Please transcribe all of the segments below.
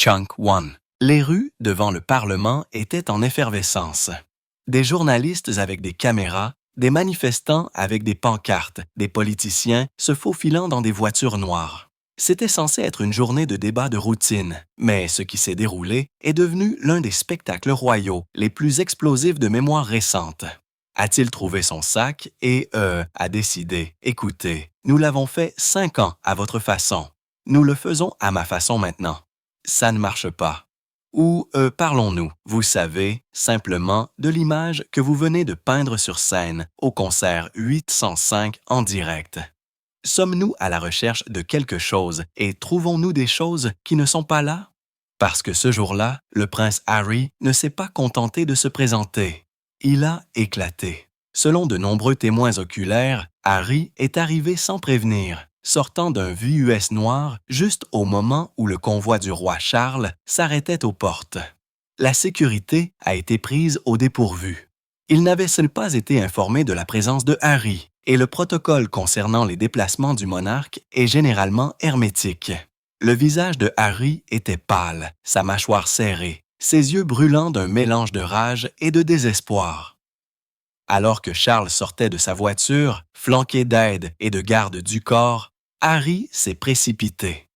Chunk 1. Les rues devant le Parlement étaient en effervescence. Des journalistes avec des caméras, des manifestants avec des pancartes, des politiciens se faufilant dans des voitures noires. C'était censé être une journée de débat de routine, mais ce qui s'est déroulé est devenu l'un des spectacles royaux les plus explosifs de mémoire récente. A-t-il trouvé son sac et, a décidé, écoutez, nous l'avons fait 5 ans à votre façon. Nous le faisons à ma façon maintenant. Ça ne marche pas. Ou parlons-nous, vous savez, simplement de l'image que vous venez de peindre sur scène au concert 805 en direct. Sommes-nous à la recherche de quelque chose et trouvons-nous des choses qui ne sont pas là? Parce que ce jour-là, le prince Harry ne s'est pas contenté de se présenter. Il a éclaté. Selon de nombreux témoins oculaires, Harry est arrivé sans prévenir, sortant d'un VUS noir juste au moment où le convoi du roi Charles s'arrêtait aux portes. La sécurité a été prise au dépourvu. Il n'avait-il pas été informé de la présence de Harry, et le protocole concernant les déplacements du monarque est généralement hermétique. Le visage de Harry était pâle, sa mâchoire serrée, ses yeux brûlants d'un mélange de rage et de désespoir. Alors que Charles sortait de sa voiture, flanqué d'aide et de gardes du corps, Harry s'est précipité.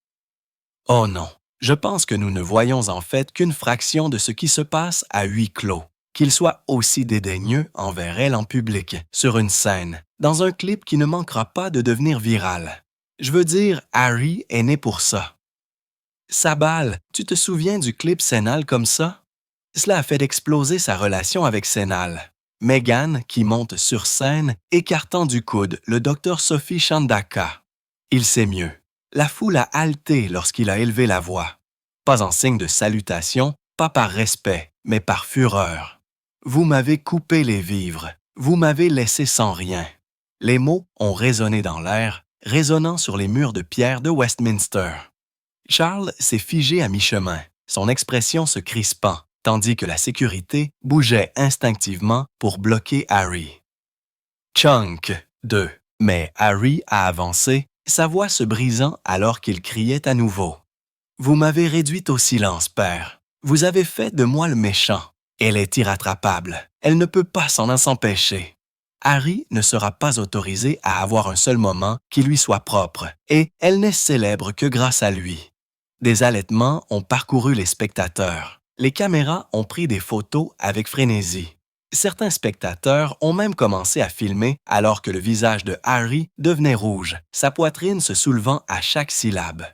Oh non, je pense que nous ne voyons en fait qu'une fraction de ce qui se passe à huis clos. Qu'il soit aussi dédaigneux envers elle en public, sur une scène, dans un clip qui ne manquera pas de devenir viral. Je veux dire, Harry est né pour ça. Sabal, tu te souviens du clip Sénal comme ça? Cela a fait exploser sa relation avec Sénal. Meghan qui monte sur scène, écartant du coude le docteur Sophie Chandaka. Il sait mieux. La foule a haleté lorsqu'il a élevé la voix. Pas en signe de salutation, pas par respect, mais par fureur. Vous m'avez coupé les vivres, vous m'avez laissé sans rien. Les mots ont résonné dans l'air, résonnant sur les murs de pierre de Westminster. Charles s'est figé à mi-chemin, son expression se crispant, tandis que la sécurité bougeait instinctivement pour bloquer Harry. Chunk 2. Mais Harry a avancé, sa voix se brisant alors qu'il criait à nouveau. « Vous m'avez réduit au silence, père. Vous avez fait de moi le méchant. Elle est irrattrapable. Elle ne peut pas s'en empêcher. Harry ne sera pas autorisé à avoir un seul moment qui lui soit propre, et elle n'est célèbre que grâce à lui. » Des halètements ont parcouru les spectateurs. Les caméras ont pris des photos avec frénésie. Certains spectateurs ont même commencé à filmer alors que le visage de Harry devenait rouge, sa poitrine se soulevant à chaque syllabe.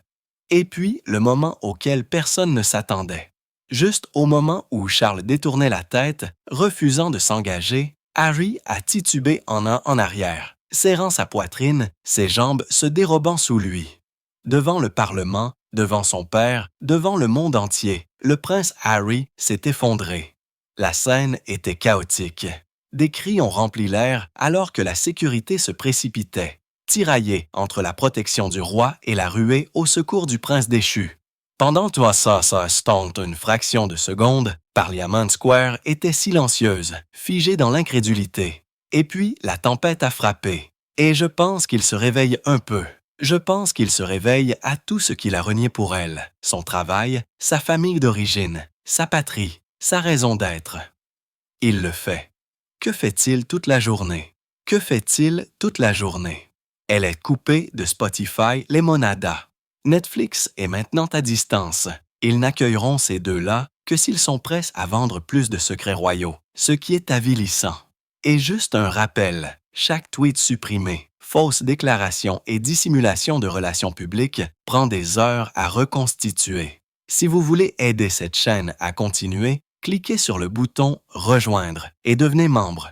Et puis, le moment auquel personne ne s'attendait. Juste au moment où Charles détournait la tête, refusant de s'engager, Harry a titubé en arrière, serrant sa poitrine, ses jambes se dérobant sous lui. Devant le Parlement, devant son père, devant le monde entier, le prince Harry s'est effondré. La scène était chaotique. Des cris ont rempli l'air alors que la sécurité se précipitait, tiraillée entre la protection du roi et la ruée au secours du prince déchu. Pendant tout ça stonte une fraction de seconde, Parliament Square était silencieuse, figée dans l'incrédulité. Et puis, la tempête a frappé. Et je pense qu'il se réveille un peu. Je pense qu'il se réveille à tout ce qu'il a renié pour elle, son travail, sa famille d'origine, sa patrie, sa raison d'être. Il le fait. Que fait-il toute la journée? Que fait-il toute la journée? Elle est coupée de Spotify Lemonada. Netflix est maintenant à distance. Ils n'accueilleront ces deux-là que s'ils sont prêts à vendre plus de secrets royaux, ce qui est avilissant. Et juste un rappel, chaque tweet supprimé, fausse déclaration et dissimulation de relations publiques prend des heures à reconstituer. Si vous voulez aider cette chaîne à continuer, cliquez sur le bouton « Rejoindre » et devenez membre.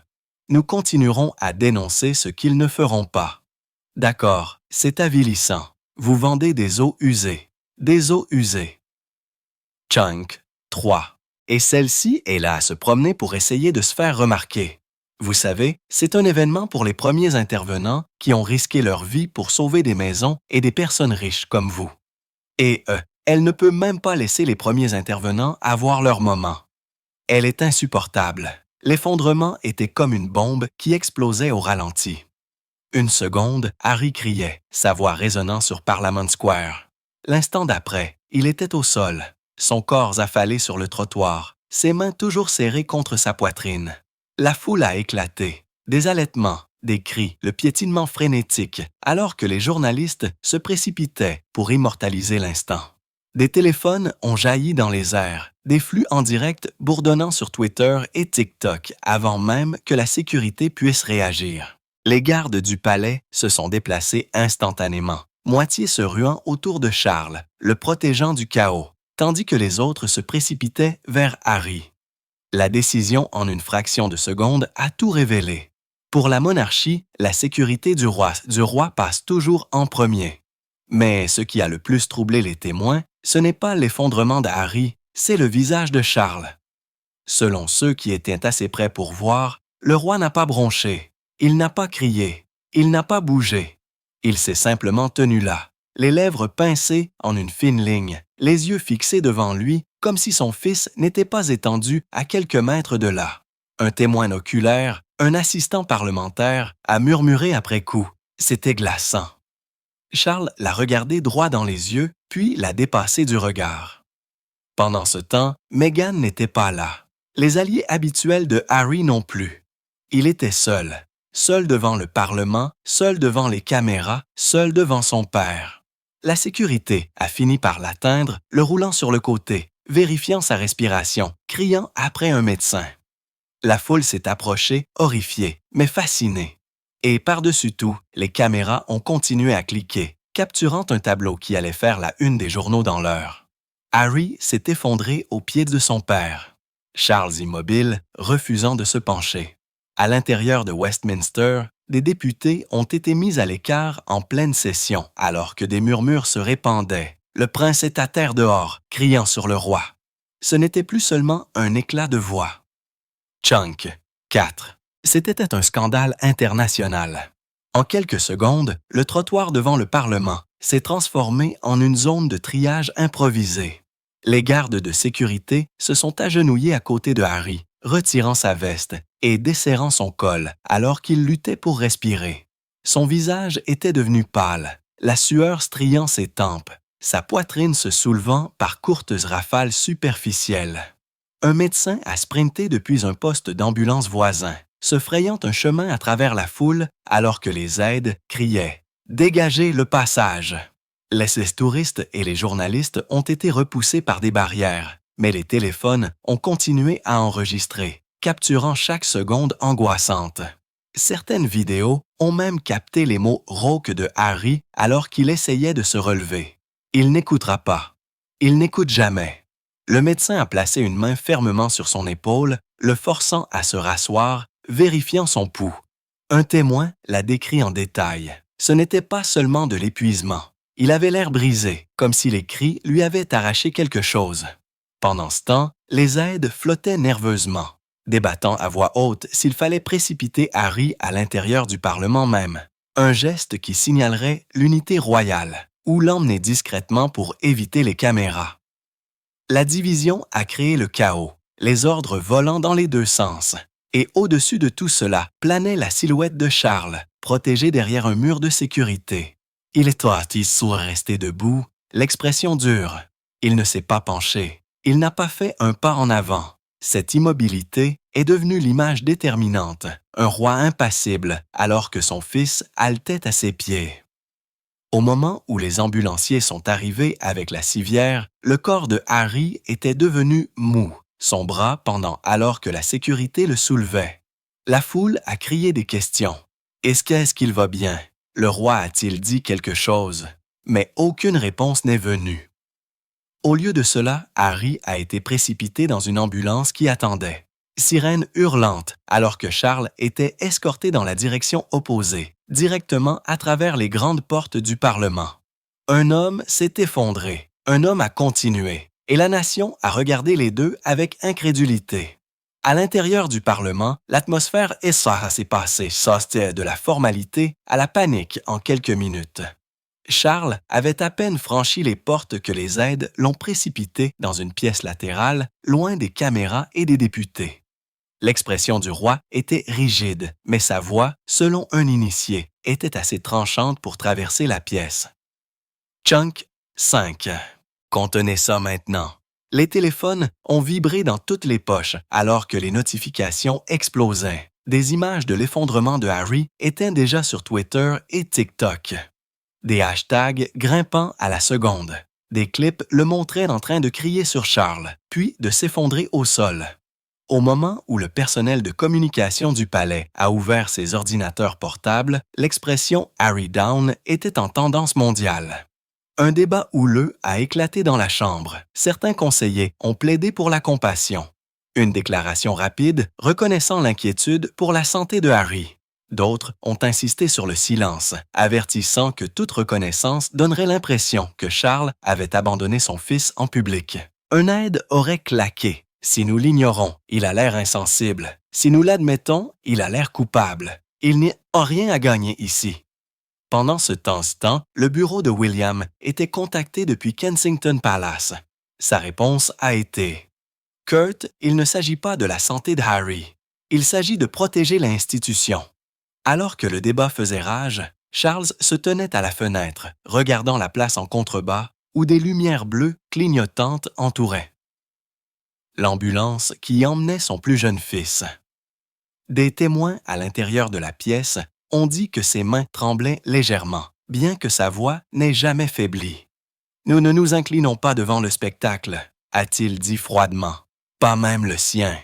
Nous continuerons à dénoncer ce qu'ils ne feront pas. D'accord, c'est avilissant. Vous vendez des eaux usées. Des eaux usées. Chunk 3. Et celle-ci est là à se promener pour essayer de se faire remarquer. Vous savez, c'est un événement pour les premiers intervenants qui ont risqué leur vie pour sauver des maisons et des personnes riches comme vous. Et elle ne peut même pas laisser les premiers intervenants avoir leur moment. Elle est insupportable. L'effondrement était comme une bombe qui explosait au ralenti. Une seconde, Harry criait, sa voix résonnant sur Parliament Square. L'instant d'après, il était au sol, son corps affalé sur le trottoir, ses mains toujours serrées contre sa poitrine. La foule a éclaté. Des halètements, des cris, le piétinement frénétique, alors que les journalistes se précipitaient pour immortaliser l'instant. Des téléphones ont jailli dans les airs, des flux en direct bourdonnant sur Twitter et TikTok avant même que la sécurité puisse réagir. Les gardes du palais se sont déplacés instantanément, moitié se ruant autour de Charles, le protégeant du chaos, tandis que les autres se précipitaient vers Harry. La décision en une fraction de seconde a tout révélé. Pour la monarchie, la sécurité du roi passe toujours en premier. Mais ce qui a le plus troublé les témoins, ce n'est pas l'effondrement d'Harry, c'est le visage de Charles. Selon ceux qui étaient assez près pour voir, le roi n'a pas bronché, il n'a pas crié, il n'a pas bougé. Il s'est simplement tenu là, les lèvres pincées en une fine ligne, les yeux fixés devant lui, comme si son fils n'était pas étendu à quelques mètres de là. Un témoin oculaire, un assistant parlementaire, a murmuré après coup. C'était glaçant. Charles l'a regardé droit dans les yeux, puis l'a dépassé du regard. Pendant ce temps, Meghan n'était pas là. Les alliés habituels de Harry non plus. Il était seul. Seul devant le Parlement, seul devant les caméras, seul devant son père. La sécurité a fini par l'atteindre, le roulant sur le côté, vérifiant sa respiration, criant après un médecin. La foule s'est approchée, horrifiée, mais fascinée. Et par-dessus tout, les caméras ont continué à cliquer, capturant un tableau qui allait faire la une des journaux dans l'heure. Harry s'est effondré aux pieds de son père. Charles immobile, refusant de se pencher. À l'intérieur de Westminster, des députés ont été mis à l'écart en pleine session, alors que des murmures se répandaient. Le prince est à terre dehors, criant sur le roi. Ce n'était plus seulement un éclat de voix. Chunk, 4. C'était un scandale international. En quelques secondes, le trottoir devant le Parlement s'est transformé en une zone de triage improvisée. Les gardes de sécurité se sont agenouillés à côté de Harry, retirant sa veste et desserrant son col alors qu'il luttait pour respirer. Son visage était devenu pâle, la sueur striant ses tempes, sa poitrine se soulevant par courtes rafales superficielles. Un médecin a sprinté depuis un poste d'ambulance voisin, se frayant un chemin à travers la foule alors que les aides criaient « Dégagez le passage !» Les touristes et les journalistes ont été repoussés par des barrières, mais les téléphones ont continué à enregistrer, capturant chaque seconde angoissante. Certaines vidéos ont même capté les mots rauques de Harry alors qu'il essayait de se relever. Il n'écoutera pas. Il n'écoute jamais. Le médecin a placé une main fermement sur son épaule, le forçant à se rasseoir, vérifiant son pouls. Un témoin l'a décrit en détail. Ce n'était pas seulement de l'épuisement. Il avait l'air brisé, comme si les cris lui avaient arraché quelque chose. Pendant ce temps, les aides flottaient nerveusement, débattant à voix haute s'il fallait précipiter Harry à l'intérieur du Parlement même. Un geste qui signalerait l'unité royale, ou l'emmener discrètement pour éviter les caméras. La division a créé le chaos, les ordres volant dans les deux sens. Et au-dessus de tout cela planait la silhouette de Charles, protégé derrière un mur de sécurité. Il est resté debout, l'expression dure. Il ne s'est pas penché. Il n'a pas fait un pas en avant. Cette immobilité est devenue l'image déterminante, un roi impassible, alors que son fils haletait à ses pieds. Au moment où les ambulanciers sont arrivés avec la civière, le corps de Harry était devenu mou, son bras pendant alors que la sécurité le soulevait. La foule a crié des questions. Est-ce qu'il va bien? Le roi a-t-il dit quelque chose? Mais aucune réponse n'est venue. Au lieu de cela, Harry a été précipité dans une ambulance qui attendait. Sirène hurlante, alors que Charles était escorté dans la direction opposée, directement à travers les grandes portes du Parlement. Un homme s'est effondré, un homme a continué, et la nation a regardé les deux avec incrédulité. À l'intérieur du Parlement, l'atmosphère s'est passée, c'était de la formalité à la panique en quelques minutes. Charles avait à peine franchi les portes que les aides l'ont précipité dans une pièce latérale, loin des caméras et des députés. L'expression du roi était rigide, mais sa voix, selon un initié, était assez tranchante pour traverser la pièce. Chunk 5. Contenez ça maintenant. Les téléphones ont vibré dans toutes les poches alors que les notifications explosaient. Des images de l'effondrement de Harry étaient déjà sur Twitter et TikTok. Des hashtags grimpant à la seconde. Des clips le montraient en train de crier sur Charles, puis de s'effondrer au sol. Au moment où le personnel de communication du palais a ouvert ses ordinateurs portables, l'expression « Harry Down » était en tendance mondiale. Un débat houleux a éclaté dans la Chambre. Certains conseillers ont plaidé pour la compassion. Une déclaration rapide reconnaissant l'inquiétude pour la santé de Harry. D'autres ont insisté sur le silence, avertissant que toute reconnaissance donnerait l'impression que Charles avait abandonné son fils en public. Un aide aurait claqué. Si nous l'ignorons, il a l'air insensible. Si nous l'admettons, il a l'air coupable. Il n'y a rien à gagner ici. Pendant ce temps, le bureau de William était contacté depuis Kensington Palace. Sa réponse a été « Kurt, il ne s'agit pas de la santé de Harry. Il s'agit de protéger l'institution. » Alors que le débat faisait rage, Charles se tenait à la fenêtre, regardant la place en contrebas où des lumières bleues clignotantes entouraient. L'ambulance qui emmenait son plus jeune fils. Des témoins à l'intérieur de la pièce ont dit que ses mains tremblaient légèrement, bien que sa voix n'ait jamais faibli. « Nous ne nous inclinons pas devant le spectacle », a-t-il dit froidement, « pas même le sien. »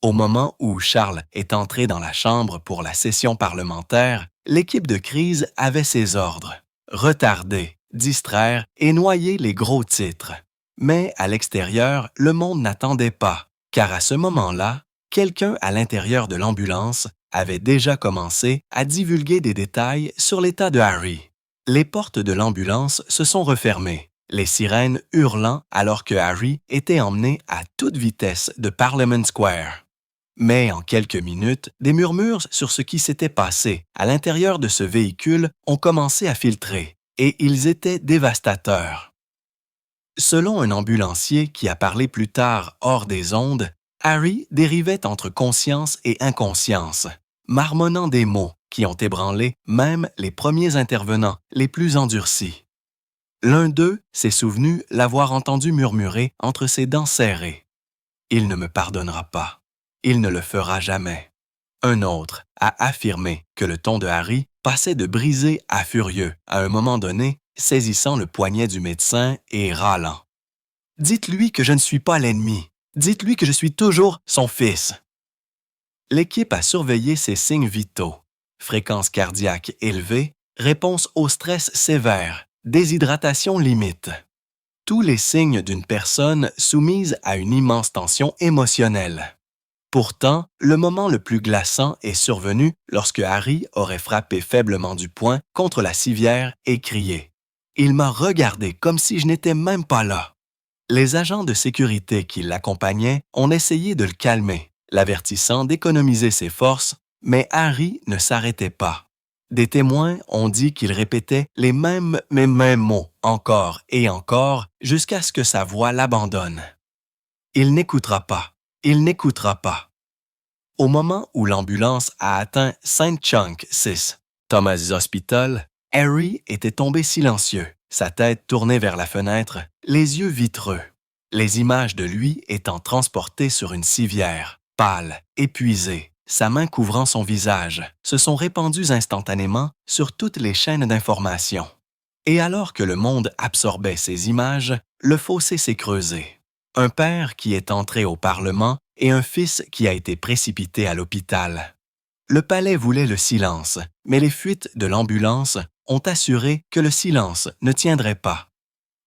Au moment où Charles est entré dans la chambre pour la session parlementaire, l'équipe de crise avait ses ordres. Retarder, distraire et noyer les gros titres. Mais à l'extérieur, le monde n'attendait pas, car à ce moment-là, quelqu'un à l'intérieur de l'ambulance avait déjà commencé à divulguer des détails sur l'état de Harry. Les portes de l'ambulance se sont refermées, les sirènes hurlant alors que Harry était emmené à toute vitesse de Parliament Square. Mais en quelques minutes, des murmures sur ce qui s'était passé à l'intérieur de ce véhicule ont commencé à filtrer, et ils étaient dévastateurs. Selon un ambulancier qui a parlé plus tard hors des ondes, Harry dérivait entre conscience et inconscience, marmonnant des mots qui ont ébranlé même les premiers intervenants les plus endurcis. L'un d'eux s'est souvenu l'avoir entendu murmurer entre ses dents serrées. « Il ne me pardonnera pas. Il ne le fera jamais. » Un autre a affirmé que le ton de Harry passait de brisé à furieux à un moment donné, saisissant le poignet du médecin et râlant. « Dites-lui que je ne suis pas l'ennemi. Dites-lui que je suis toujours son fils. » L'équipe a surveillé ses signes vitaux. Fréquence cardiaque élevée, réponse au stress sévère, déshydratation limite. Tous les signes d'une personne soumise à une immense tension émotionnelle. Pourtant, le moment le plus glaçant est survenu lorsque Harry aurait frappé faiblement du poing contre la civière et crié « Il m'a regardé comme si je n'étais même pas là. » Les agents de sécurité qui l'accompagnaient ont essayé de le calmer, l'avertissant d'économiser ses forces, mais Harry ne s'arrêtait pas. Des témoins ont dit qu'il répétait les mêmes mots encore et encore jusqu'à ce que sa voix l'abandonne. Il n'écoutera pas. Il n'écoutera pas. Au moment où l'ambulance a atteint St. Chunk 6, Thomas Hospital, Harry était tombé silencieux, sa tête tournée vers la fenêtre, les yeux vitreux. Les images de lui étant transportées sur une civière, pâle, épuisé, sa main couvrant son visage, se sont répandues instantanément sur toutes les chaînes d'information. Et alors que le monde absorbait ces images, le fossé s'est creusé. Un père qui est entré au Parlement et un fils qui a été précipité à l'hôpital. Le palais voulait le silence, mais les fuites de l'ambulance ont assuré que le silence ne tiendrait pas.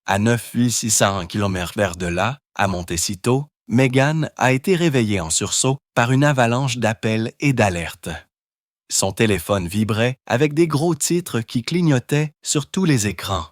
À 9600 km de là, à Montecito, Meghan a été réveillée en sursaut par une avalanche d'appels et d'alertes. Son téléphone vibrait avec des gros titres qui clignotaient sur tous les écrans.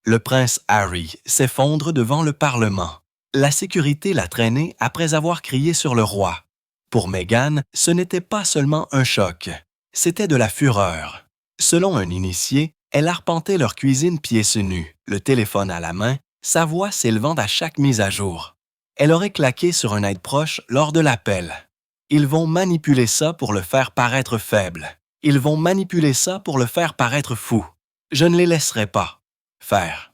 Le prince Harry s'effondre devant le Parlement. La sécurité l'a traîné après avoir crié sur le roi. Pour Meghan, ce n'était pas seulement un choc, c'était de la fureur. Selon un initié, elle arpentait leur cuisine pieds nus, le téléphone à la main, sa voix s'élevant à chaque mise à jour. Elle aurait claqué sur un aide proche lors de l'appel. Ils vont manipuler ça pour le faire paraître faible. Ils vont manipuler ça pour le faire paraître fou. Je ne les laisserai pas faire.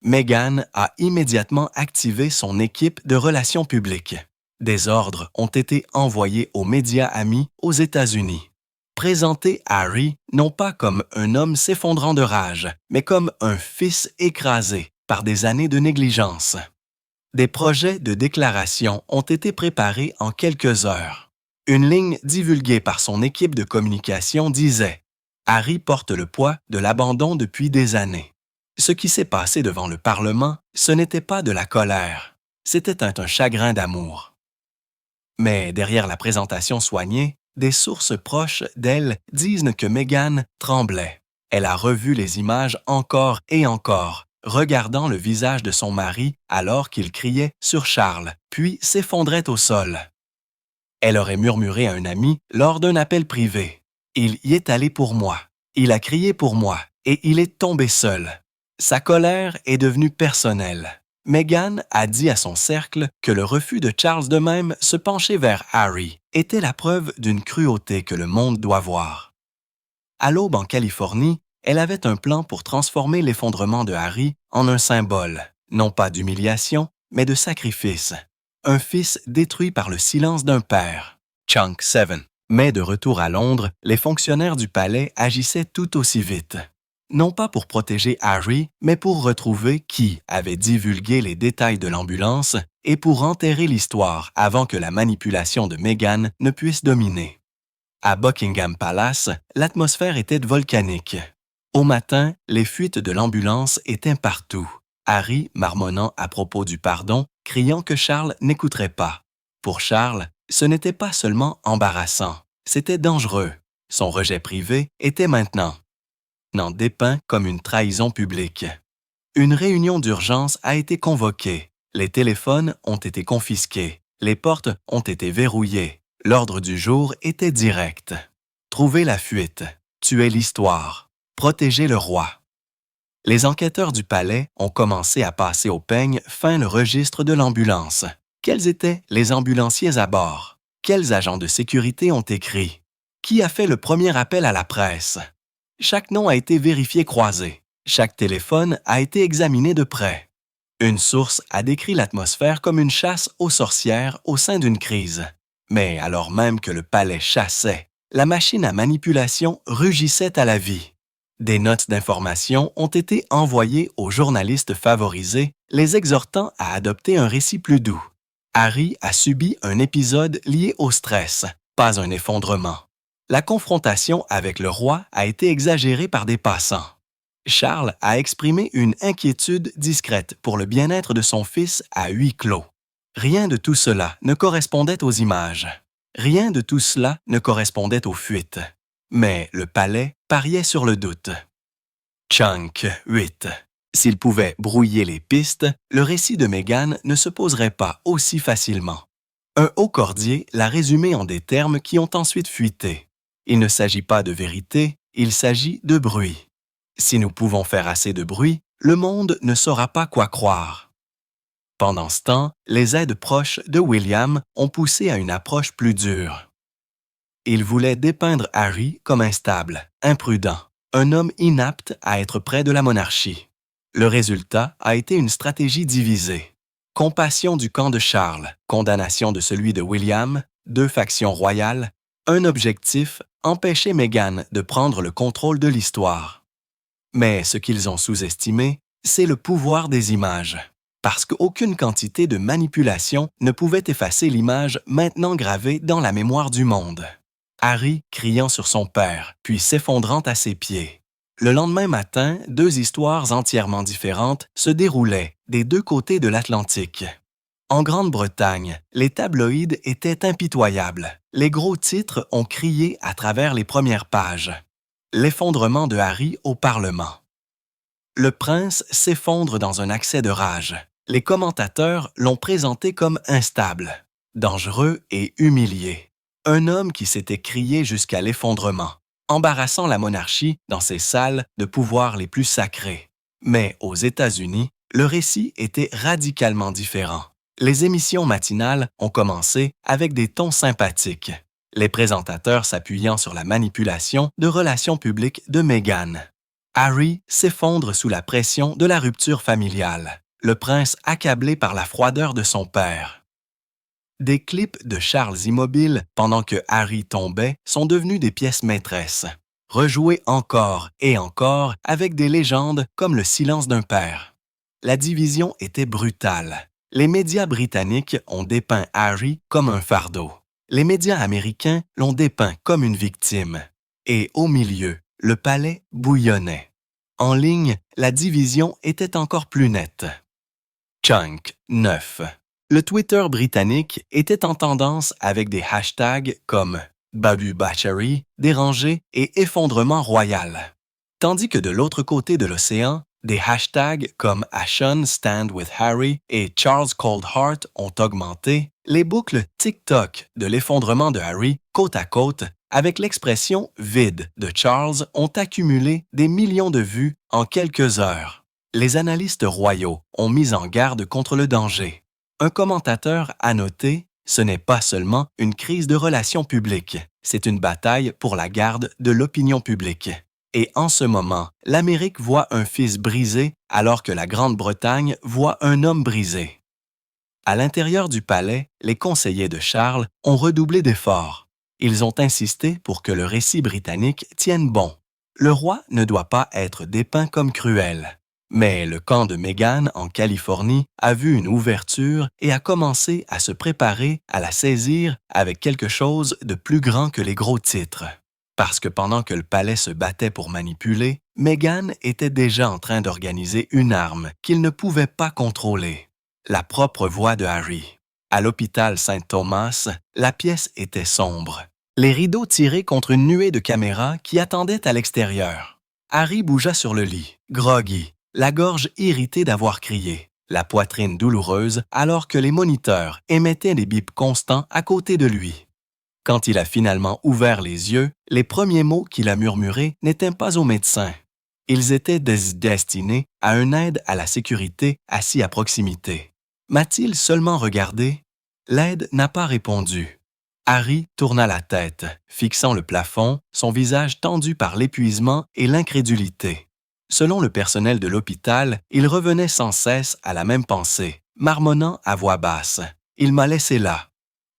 Meghan a immédiatement activé son équipe de relations publiques. Des ordres ont été envoyés aux médias amis aux États-Unis. Présenter Harry non pas comme un homme s'effondrant de rage, mais comme un fils écrasé par des années de négligence. Des projets de déclaration ont été préparés en quelques heures. Une ligne divulguée par son équipe de communication disait « Harry porte le poids de l'abandon depuis des années ». Ce qui s'est passé devant le Parlement, ce n'était pas de la colère, c'était un chagrin d'amour. Mais derrière la présentation soignée, des sources proches d'elle disent que Meghan tremblait. Elle a revu les images encore et encore, regardant le visage de son mari alors qu'il criait sur Charles, puis s'effondrait au sol. Elle aurait murmuré à un ami lors d'un appel privé. « Il y est allé pour moi, il a crié pour moi, et il est tombé seul. » Sa colère est devenue personnelle. Meghan a dit à son cercle que le refus de Charles de même se pencher vers Harry était la preuve d'une cruauté que le monde doit voir. À l'aube en Californie, elle avait un plan pour transformer l'effondrement de Harry en un symbole, non pas d'humiliation, mais de sacrifice. Un fils détruit par le silence d'un père. Chunk 7. Mais de retour à Londres, les fonctionnaires du palais agissaient tout aussi vite. Non pas pour protéger Harry, mais pour retrouver qui avait divulgué les détails de l'ambulance et pour enterrer l'histoire avant que la manipulation de Meghan ne puisse dominer. À Buckingham Palace, l'atmosphère était volcanique. Au matin, les fuites de l'ambulance étaient partout. Harry marmonnant à propos du pardon, criant que Charles n'écouterait pas. Pour Charles, ce n'était pas seulement embarrassant, c'était dangereux. Son rejet privé était maintenant dépeint comme une trahison publique. Une réunion d'urgence a été convoquée. Les téléphones ont été confisqués. Les portes ont été verrouillées. L'ordre du jour était direct. Trouver la fuite, tuer l'histoire, protéger le roi. Les enquêteurs du palais ont commencé à passer au peigne fin le registre de l'ambulance. Quels étaient les ambulanciers à bord? Quels agents de sécurité ont écrit? Qui a fait le premier appel à la presse? Chaque nom a été vérifié croisé. Chaque téléphone a été examiné de près. Une source a décrit l'atmosphère comme une chasse aux sorcières au sein d'une crise. Mais alors même que le palais chassait, la machine à manipulation rugissait à la vie. Des notes d'information ont été envoyées aux journalistes favorisés, les exhortant à adopter un récit plus doux. Harry a subi un épisode lié au stress, pas un effondrement. La confrontation avec le roi a été exagérée par des passants. Charles a exprimé une inquiétude discrète pour le bien-être de son fils à huis clos. Rien de tout cela ne correspondait aux images. Rien de tout cela ne correspondait aux fuites. Mais le palais pariait sur le doute. Chunk 8. S'il pouvait brouiller les pistes, le récit de Meghan ne se poserait pas aussi facilement. Un haut cordier l'a résumé en des termes qui ont ensuite fuité. Il ne s'agit pas de vérité, il s'agit de bruit. Si nous pouvons faire assez de bruit, le monde ne saura pas quoi croire. Pendant ce temps, les aides proches de William ont poussé à une approche plus dure. Ils voulaient dépeindre Harry comme instable, imprudent, un homme inapte à être près de la monarchie. Le résultat a été une stratégie divisée. Compassion du camp de Charles, condamnation de celui de William, deux factions royales, un objectif, empêcher Meghan de prendre le contrôle de l'histoire. Mais ce qu'ils ont sous-estimé, c'est le pouvoir des images, parce qu'aucune quantité de manipulation ne pouvait effacer l'image maintenant gravée dans la mémoire du monde. Harry criant sur son père, puis s'effondrant à ses pieds. Le lendemain matin, deux histoires entièrement différentes se déroulaient des deux côtés de l'Atlantique. En Grande-Bretagne, les tabloïds étaient impitoyables. Les gros titres ont crié à travers les premières pages. L'effondrement de Harry au Parlement. Le prince s'effondre dans un accès de rage. Les commentateurs l'ont présenté comme instable, dangereux et humilié. Un homme qui s'était crié jusqu'à l'effondrement, embarrassant la monarchie dans ses salles de pouvoir les plus sacrées. Mais aux États-Unis, le récit était radicalement différent. Les émissions matinales ont commencé avec des tons sympathiques, les présentateurs s'appuyant sur la manipulation de relations publiques de Meghan. Harry s'effondre sous la pression de la rupture familiale, le prince accablé par la froideur de son père. Des clips de Charles immobile pendant que Harry tombait sont devenus des pièces maîtresses, rejouées encore et encore avec des légendes comme le silence d'un père. La division était brutale. Les médias britanniques ont dépeint Harry comme un fardeau. Les médias américains l'ont dépeint comme une victime. Et au milieu, le palais bouillonnait. En ligne, la division était encore plus nette. Chunk 9. Le Twitter britannique était en tendance avec des hashtags comme Babu Bachary, dérangé et effondrement royal. Tandis que de l'autre côté de l'océan, des hashtags comme Ashon Stand with Harry et Charles Cold Heart ont augmenté, les boucles TikTok de l'effondrement de Harry côte à côte avec l'expression vide de Charles ont accumulé des millions de vues en quelques heures. Les analystes royaux ont mis en garde contre le danger. Un commentateur a noté « Ce n'est pas seulement une crise de relations publiques, c'est une bataille pour la garde de l'opinion publique. » Et en ce moment, l'Amérique voit un fils brisé alors que la Grande-Bretagne voit un homme brisé. À l'intérieur du palais, les conseillers de Charles ont redoublé d'efforts. Ils ont insisté pour que le récit britannique tienne bon. Le roi ne doit pas être dépeint comme cruel. Mais le camp de Meghan en Californie a vu une ouverture et a commencé à se préparer à la saisir avec quelque chose de plus grand que les gros titres. Parce que pendant que le palais se battait pour manipuler, Meghan était déjà en train d'organiser une arme qu'il ne pouvait pas contrôler, la propre voix de Harry. À l'hôpital Saint-Thomas, la pièce était sombre. Les rideaux tirés contre une nuée de caméras qui attendaient à l'extérieur. Harry bougea sur le lit, groggy, la gorge irritée d'avoir crié, la poitrine douloureuse alors que les moniteurs émettaient des bips constants à côté de lui. Quand il a finalement ouvert les yeux, les premiers mots qu'il a murmurés n'étaient pas au médecin. Ils étaient destinés à un aide à la sécurité assis à proximité. M'a-t-il seulement regardé? L'aide n'a pas répondu. Harry tourna la tête, fixant le plafond, son visage tendu par l'épuisement et l'incrédulité. Selon le personnel de l'hôpital, il revenait sans cesse à la même pensée, marmonnant à voix basse. « Il m'a laissé là. »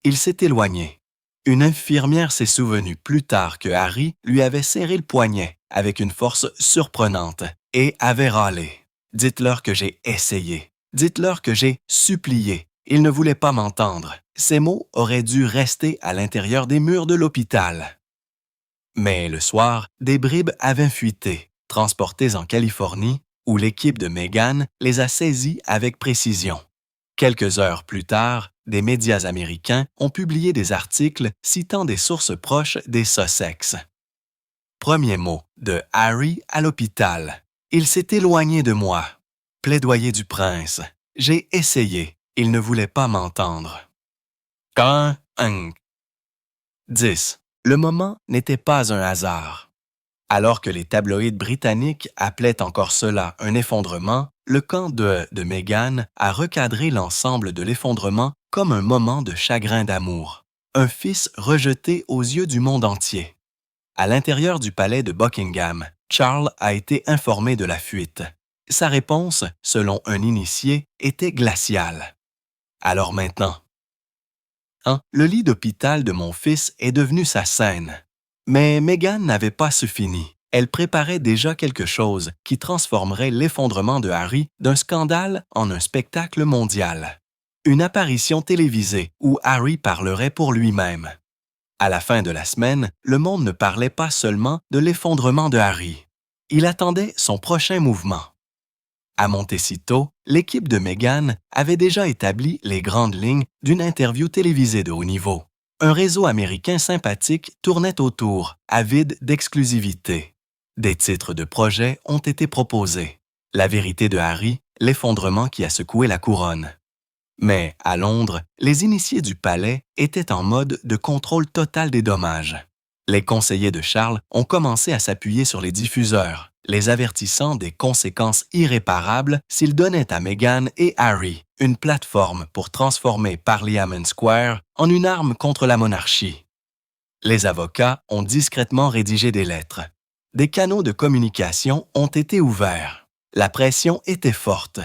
Il s'est éloigné. Une infirmière s'est souvenue plus tard que Harry lui avait serré le poignet avec une force surprenante et avait râlé. « Dites-leur que j'ai essayé. Dites-leur que j'ai supplié. » Il ne voulait pas m'entendre. Ces mots auraient dû rester à l'intérieur des murs de l'hôpital. Mais le soir, des bribes avaient fuité, transportées en Californie, où l'équipe de Meghan les a saisies avec précision. Quelques heures plus tard, des médias américains ont publié des articles citant des sources proches des Sussex. Premier mot de Harry à l'hôpital. Il s'est éloigné de moi. Plaidoyer du prince. J'ai essayé. Il ne voulait pas m'entendre. 10. Le moment n'était pas un hasard. Alors que les tabloïds britanniques appelaient encore cela un effondrement, le camp de Meghan a recadré l'ensemble de l'effondrement comme un moment de chagrin d'amour, un fils rejeté aux yeux du monde entier. À l'intérieur du palais de Buckingham, Charles a été informé de la fuite. Sa réponse, selon un initié, était glaciale. Alors maintenant, le lit d'hôpital de mon fils est devenu sa scène. Mais Meghan n'avait pas ce fini. Elle préparait déjà quelque chose qui transformerait l'effondrement de Harry d'un scandale en un spectacle mondial. Une apparition télévisée où Harry parlerait pour lui-même. À la fin de la semaine, le monde ne parlait pas seulement de l'effondrement de Harry. Il attendait son prochain mouvement. À Montecito, l'équipe de Meghan avait déjà établi les grandes lignes d'une interview télévisée de haut niveau. Un réseau américain sympathique tournait autour, avide d'exclusivité. Des titres de projet ont été proposés. La vérité de Harry, l'effondrement qui a secoué la couronne. Mais à Londres, les initiés du palais étaient en mode de contrôle total des dommages. Les conseillers de Charles ont commencé à s'appuyer sur les diffuseurs, les avertissant des conséquences irréparables s'ils donnaient à Meghan et Harry une plateforme pour transformer Parliament Square en une arme contre la monarchie. Les avocats ont discrètement rédigé des lettres. Des canaux de communication ont été ouverts. La pression était forte.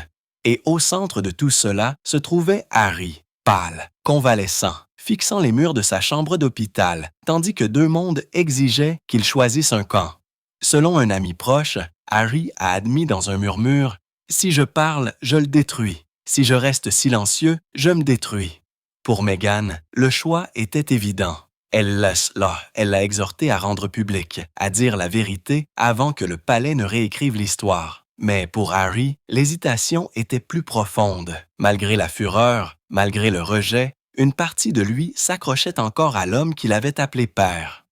Et au centre de tout cela se trouvait Harry, pâle, convalescent, fixant les murs de sa chambre d'hôpital, tandis que deux mondes exigeaient qu'il choisisse un camp. Selon un ami proche, Harry a admis dans un murmure « Si je parle, je le détruis. Si je reste silencieux, je me détruis. » Pour Meghan, le choix était évident. Elle l'a exhorté à rendre public, à dire la vérité avant que le palais ne réécrive l'histoire. Mais pour Harry, l'hésitation était plus profonde. Malgré la fureur, malgré le rejet, une partie de lui s'accrochait encore à l'homme qu'il avait appelé père.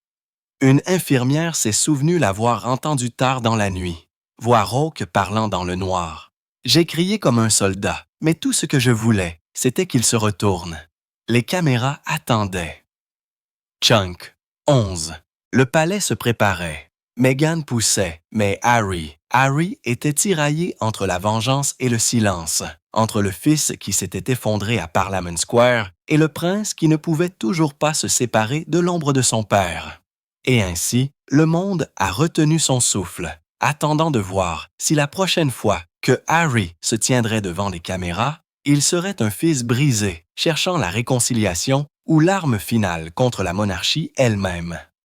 Une infirmière s'est souvenue l'avoir entendu tard dans la nuit, voix rauque parlant dans le noir. J'ai crié comme un soldat, mais tout ce que je voulais, c'était qu'il se retourne. Les caméras attendaient. Chunk, 11. Le palais se préparait. Meghan poussait, mais Harry était tiraillé entre la vengeance et le silence, entre le fils qui s'était effondré à Parliament Square et le prince qui ne pouvait toujours pas se séparer de l'ombre de son père. Et ainsi, le monde a retenu son souffle, attendant de voir si la prochaine fois que Harry se tiendrait devant les caméras, il serait un fils brisé, cherchant la réconciliation ou l'arme finale contre la monarchie elle-même.